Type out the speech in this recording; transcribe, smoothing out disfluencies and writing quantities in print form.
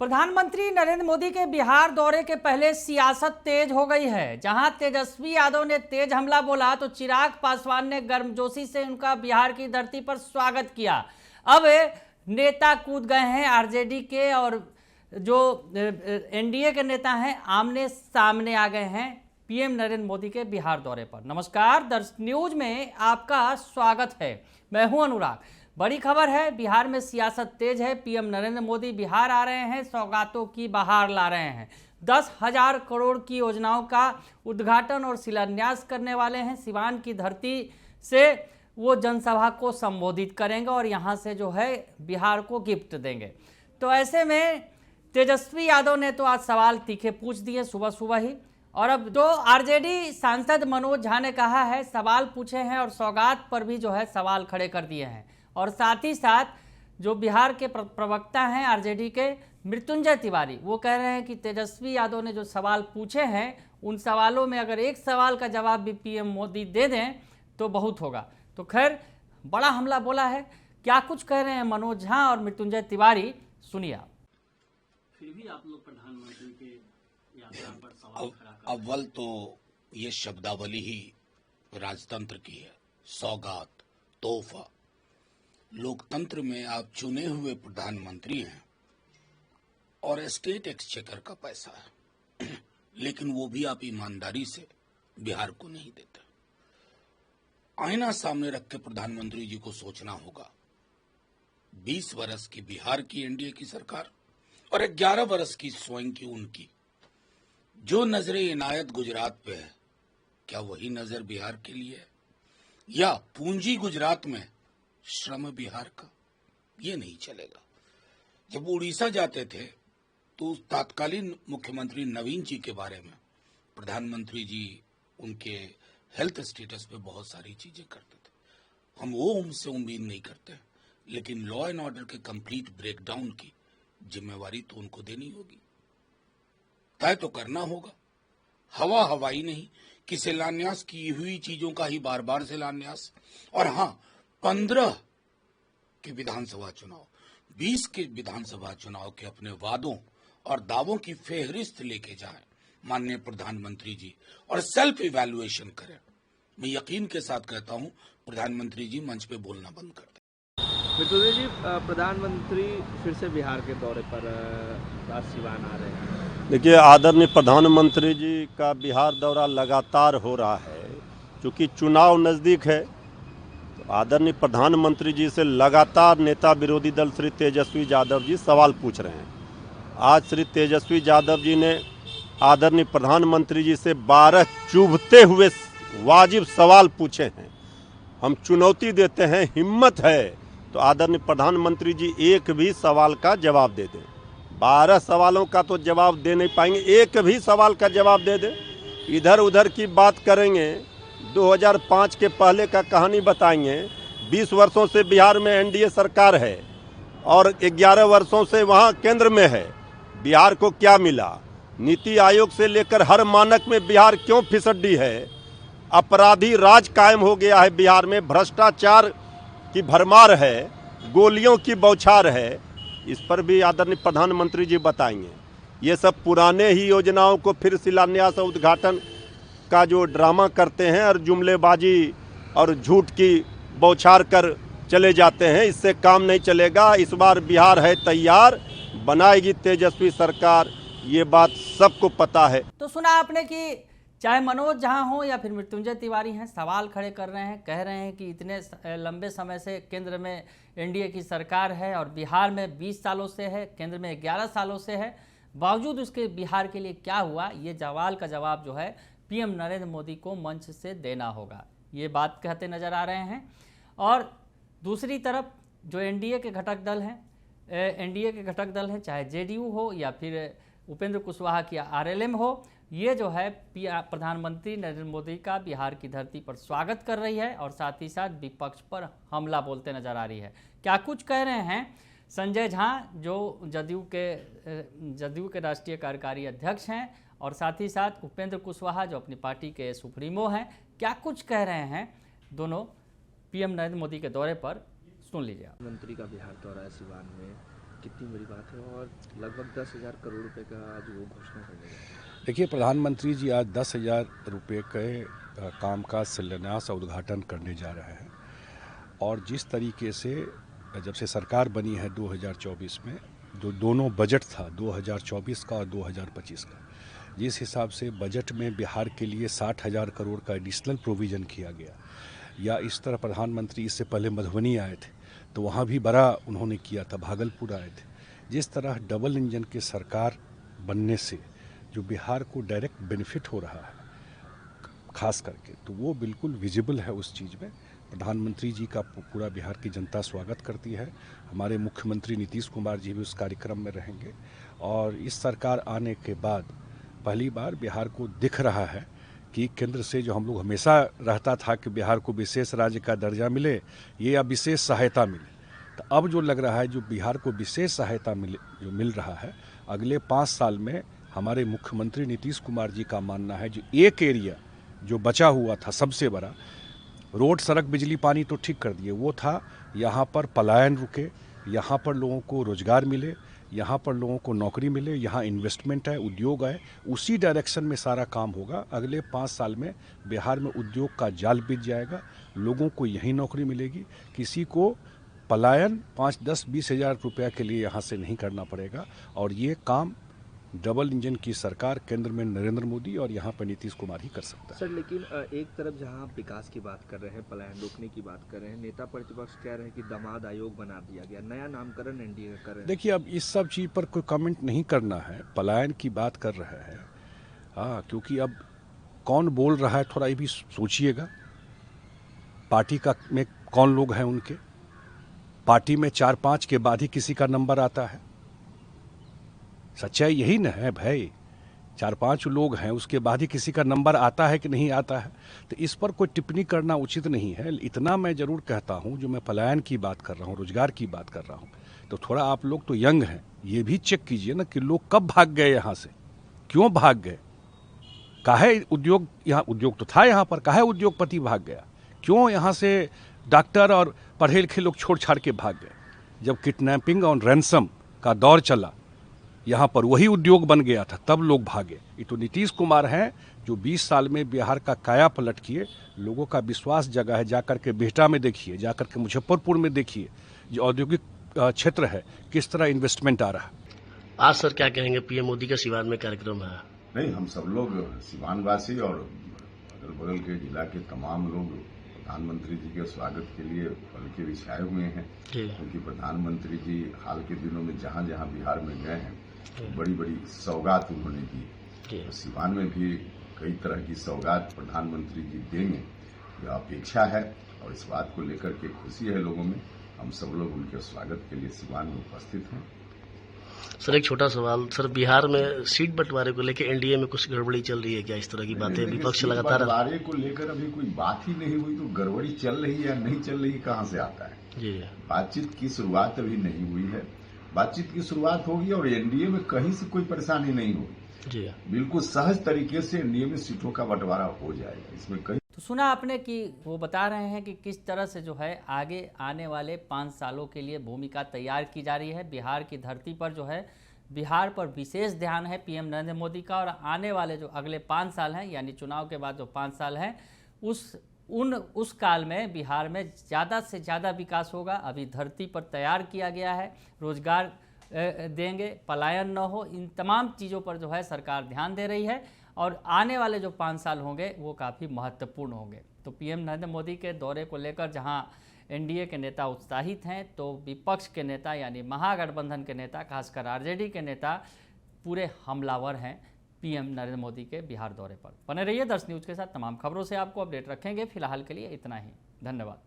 प्रधानमंत्री नरेंद्र मोदी के बिहार दौरे के पहले सियासत तेज हो गई है। जहां तेजस्वी यादव ने तेज हमला बोला तो चिराग पासवान ने गर्मजोशी से उनका बिहार की धरती पर स्वागत किया। अब नेता कूद गए हैं आरजेडी के और जो एनडीए के नेता हैं आमने सामने आ गए हैं पीएम नरेंद्र मोदी के बिहार दौरे पर। नमस्कार, दर्शक न्यूज में आपका स्वागत है। मैं हूं अनुराग। बड़ी खबर है, बिहार में सियासत तेज है। पीएम नरेंद्र मोदी बिहार आ रहे हैं, सौगातों की बहार ला रहे हैं। 10,000 करोड़ की योजनाओं का उद्घाटन और शिलान्यास करने वाले हैं। सिवान की धरती से वो जनसभा को संबोधित करेंगे और यहाँ से जो है बिहार को गिफ्ट देंगे। तो ऐसे में तेजस्वी यादव ने तो आज सवाल तीखे पूछ दिए सुबह सुबह ही, और अब जो आरजेडी सांसद मनोज झा ने कहा है, सवाल पूछे हैं और सौगात पर भी जो है सवाल खड़े कर दिए हैं। और साथ ही साथ जो बिहार के प्रवक्ता हैं आरजेडी के मृत्युंजय तिवारी, वो कह रहे हैं कि तेजस्वी यादव ने जो सवाल पूछे हैं उन सवालों में अगर एक सवाल का जवाब भी पीएम मोदी दे दें तो बहुत होगा। तो खैर बड़ा हमला बोला है। क्या कुछ कह रहे हैं मनोज झा और मृत्युंजय तिवारी, सुनिए आप। फिर भी आप लोग प्रधानमंत्री के यात्रा पर सवाल खड़ा कर अव्वल तो ये शब्दावली ही राजतंत्र की है। सौगात, तोहफा। लोकतंत्र में आप चुने हुए प्रधानमंत्री हैं और स्टेट एक्सचेकर का पैसा है, लेकिन वो भी आप ईमानदारी से बिहार को नहीं देते। आईना सामने रख के प्रधानमंत्री जी को सोचना होगा। 20 वर्ष की बिहार की एनडीए की सरकार और 11 वर्ष की स्वयं की उनकी, जो नजरें इनायत गुजरात पे है, क्या वही नजर बिहार के लिए है? या पूंजी गुजरात में श्रम बिहार का? ये नहीं चलेगा। जब उड़ीसा जाते थे तो तत्कालीन मुख्यमंत्री नवीन जी के बारे में प्रधानमंत्री जी उनके हेल्थ स्टेटस पे बहुत सारी चीजें करते थे। हम वो उनसे उम्मीद नहीं करते, लेकिन लॉ एंड ऑर्डर के कंप्लीट ब्रेकडाउन की जिम्मेवारी तो उनको देनी होगी, तय तो करना होगा। हवाई नहीं कि शिलान्यास की हुई चीजों का ही बार बार शिलान्यास। और हाँ, 15 के विधानसभा चुनाव, 20 के विधानसभा चुनाव के अपने वादों और दावों की फेहरिस्त लेके जाएं माननीय प्रधानमंत्री जी और सेल्फ इवैल्यूएशन करें। मैं यकीन के साथ कहता हूं, प्रधानमंत्री जी मंच पे बोलना बंद कर दें। मृत्युंजय जी, प्रधानमंत्री फिर से बिहार के दौरे पर आज सिवान आ रहे हैं। देखिए, आदरणीय प्रधानमंत्री जी का बिहार दौरा लगातार हो रहा है। क्योंकि चुनाव नज़दीक है तो आदरणीय प्रधानमंत्री जी से लगातार नेता विरोधी दल श्री तेजस्वी यादव जी सवाल पूछ रहे हैं। आज श्री तेजस्वी यादव जी ने आदरणीय प्रधानमंत्री जी से 12 चुभते हुए वाजिब सवाल पूछे हैं। हम चुनौती देते हैं, हिम्मत है तो आदरणीय प्रधानमंत्री जी एक भी सवाल का जवाब दे दें। 12 सवालों का तो जवाब दे नहीं पाएंगे, एक भी सवाल का जवाब दे दें। इधर उधर की बात करेंगे, 2005 के पहले का कहानी बताएंगे। 20 वर्षों से बिहार में एनडीए सरकार है और 11 वर्षों से वहाँ केंद्र में है। बिहार को क्या मिला? नीति आयोग से लेकर हर मानक में बिहार क्यों फिसड्डी है? अपराधी राज कायम हो गया है बिहार में, भ्रष्टाचार की भरमार है, गोलियों की बौछार है। इस पर भी आदरणीय प्रधानमंत्री जी बताएंगे। ये सब पुराने ही योजनाओं को फिर शिलान्यास और उद्घाटन का जो ड्रामा करते हैं और जुमलेबाजी और झूठ की बौछार कर चले जाते हैं, इससे काम नहीं चलेगा। इस बार बिहार है तैयार, बनाएगी तेजस्वी सरकार, ये बात सबको पता है। तो सुना आपने कि चाहे मनोज झा हो या फिर मृत्युंजय तिवारी हैं, सवाल खड़े कर रहे हैं, कह रहे हैं कि इतने लंबे समय से केंद्र में एनडीए की सरकार है और बिहार में 20 सालों से है, केंद्र में 11 सालों से है, बावजूद उसके बिहार के लिए क्या हुआ, ये सवाल का जवाब जो है पीएम नरेंद्र मोदी को मंच से देना होगा, ये बात कहते नजर आ रहे हैं। और दूसरी तरफ जो एनडीए के घटक दल हैं, चाहे जेडीयू हो या फिर उपेंद्र कुशवाहा की आरएलएम हो, ये जो है प्रधानमंत्री नरेंद्र मोदी का बिहार की धरती पर स्वागत कर रही है और साथ ही साथ विपक्ष पर हमला बोलते नजर आ रही है। क्या कुछ कह रहे हैं संजय झा, जो जदयू के राष्ट्रीय कार्यकारी अध्यक्ष हैं, और साथ ही साथ उपेंद्र कुशवाहा जो अपनी पार्टी के सुप्रीमो हैं, क्या कुछ कह रहे हैं दोनों पीएम नरेंद्र मोदी के दौरे पर, सुन लीजिए। मंत्री का बिहार दौरा है सिवान में, कितनी बड़ी बात है और लगभग 10,000 करोड़ रुपए का आज वो घोषणा करने जा देखिए, प्रधानमंत्री जी आज 10,000 रुपये के काम का शिलान्यास और उद्घाटन करने जा रहे हैं। और जिस तरीके से जब से सरकार बनी है 2024 में, जो दोनों बजट था 2024 का और 2025 का, जिस हिसाब से बजट में बिहार के लिए 60,000 करोड़ का एडिशनल प्रोविज़न किया गया, या इस तरह प्रधानमंत्री इससे पहले मधुबनी आए थे तो वहाँ भी बड़ा उन्होंने किया था, भागलपुर आए थे। जिस तरह डबल इंजन की सरकार बनने से जो बिहार को डायरेक्ट बेनिफिट हो रहा है खास करके, तो वो बिल्कुल विजिबल है उस चीज़ में। प्रधानमंत्री जी का पूरा बिहार की जनता स्वागत करती है। हमारे मुख्यमंत्री नीतीश कुमार जी भी उस कार्यक्रम में रहेंगे। और इस सरकार आने के बाद पहली बार बिहार को दिख रहा है कि केंद्र से जो हम लोग हमेशा रहता था कि बिहार को विशेष राज्य का दर्जा मिले, ये या विशेष सहायता मिले, तो अब जो लग रहा है जो बिहार को विशेष सहायता जो मिल रहा है, अगले 5 साल में हमारे मुख्यमंत्री नीतीश कुमार जी का मानना है जो एक एरिया जो बचा हुआ था सबसे बड़ा, रोड सड़क बिजली पानी तो ठीक कर दिए, वो था यहाँ पर पलायन रुके, यहाँ पर लोगों को रोजगार मिले, यहाँ पर लोगों को नौकरी मिले, यहाँ इन्वेस्टमेंट है, उद्योग है, उसी डायरेक्शन में सारा काम होगा। अगले 5 साल में बिहार में उद्योग का जाल बिछ जाएगा, लोगों को यहीं नौकरी मिलेगी, किसी को पलायन 5, 10, 20 हज़ार रुपया के लिए यहाँ से नहीं करना पड़ेगा। और ये काम डबल इंजन की सरकार केंद्र में नरेंद्र मोदी और यहाँ पर नीतीश कुमार ही कर सकता है। सर, लेकिन एक तरफ जहां आप विकास की बात कर रहे हैं, पलायन रोकने की बात कर रहे हैं, नेता प्रतिपक्ष कह रहे हैं कि दामाद आयोग बना दिया गया, नया नामकरण एनडीए का कर रहे हैं। देखिए, अब इस सब चीज़ पर कोई कमेंट नहीं करना है। पलायन की बात कर रहे हैं, हाँ, क्योंकि अब कौन बोल रहा है थोड़ा ये भी सोचिएगा। पार्टी का में कौन लोग हैं उनके, पार्टी में 4-5 के बाद ही किसी का नंबर आता है। सच्चाई यही न है भाई, 4-5 लोग हैं उसके बाद ही किसी का नंबर आता है कि नहीं आता है, तो इस पर कोई टिप्पणी करना उचित नहीं है। इतना मैं जरूर कहता हूं, जो मैं पलायन की बात कर रहा हूं, रोजगार की बात कर रहा हूं, तो थोड़ा आप लोग तो यंग हैं, ये भी चेक कीजिए ना कि लोग कब भाग गए यहाँ से, क्यों भाग गए, काहे उद्योग, यहाँ उद्योग तो था यहाँ पर, काहे उद्योगपति भाग गया, क्यों यहाँ से डॉक्टर और पढ़े लिखे लोग छोड़ छाड़ के भाग गए। जब किडनैपिंग और रैंसम का दौर चला, यहाँ पर वही उद्योग बन गया था, तब लोग भागे। ये तो नीतीश कुमार हैं जो 20 साल में बिहार का काया पलट किए, लोगों का विश्वास जगा है। जाकर के बिहटा में देखिए, जाकर के मुजफ्फरपुर में देखिए, जो औद्योगिक क्षेत्र है, किस तरह इन्वेस्टमेंट आ रहा है। आज सर क्या कहेंगे, पीएम मोदी का सिवान में कार्यक्रम है? नहीं, हम सब लोग सिवानवासी और अगल बगल के जिला के तमाम लोग प्रधानमंत्री जी के स्वागत के लिए फल के बिछाए हुए हैं, क्योंकि प्रधानमंत्री जी हाल के दिनों में जहां जहां बिहार में गए हैं बड़ी बड़ी सौगात उन्होंने दी। तो सिवान में भी कई तरह की सौगात प्रधानमंत्री जी देंगे, यह अपेक्षा है और इस बात को लेकर के खुशी है लोगों में। हम सब लोग उनके स्वागत के लिए सिवान में उपस्थित हैं। सर, एक छोटा सवाल, सर, बिहार में सीट बंटवारे को लेकर एनडीए में कुछ गड़बड़ी चल रही है क्या? इस तरह की बातें विपक्ष लगातार, बंटवारे को लेकर अभी कोई बात ही नहीं हुई, तो गड़बड़ी चल रही है या नहीं चल रही कहाँ से आता है जी? बातचीत की शुरुआत अभी नहीं हुई है, बातचीत की शुरुआत होगी और एनडीए में कहीं से कोई परेशानी नहीं होगी जी। बिल्कुल सहज तरीके से एनडीए में सीटों का बंटवारा हो जाएगा, इसमें कहीं। तो सुना आपने कि वो बता रहे हैं कि किस तरह से जो है आगे आने वाले 5 सालों के लिए भूमिका तैयार की जा रही है। बिहार की धरती पर जो है, बिहार पर विशेष ध्यान है पीएम नरेंद्र मोदी का, और आने वाले जो अगले 5 साल हैं, यानी चुनाव के बाद जो 5 साल हैं, उस काल में बिहार में ज़्यादा से ज़्यादा विकास होगा। अभी धरती पर तैयार किया गया है, रोजगार देंगे, पलायन न हो, इन तमाम चीज़ों पर जो है सरकार ध्यान दे रही है। और आने वाले जो 5 साल होंगे वो काफ़ी महत्वपूर्ण होंगे। तो पीएम नरेंद्र मोदी के दौरे को लेकर जहां एनडीए के नेता उत्साहित हैं, तो विपक्ष के नेता यानी महागठबंधन के नेता, खासकर आरजेडी के नेता पूरे हमलावर हैं पीएम नरेंद्र मोदी के बिहार दौरे पर। बने रहिए दर्श न्यूज़ के साथ, तमाम खबरों से आपको अपडेट रखेंगे। फिलहाल के लिए इतना ही, धन्यवाद।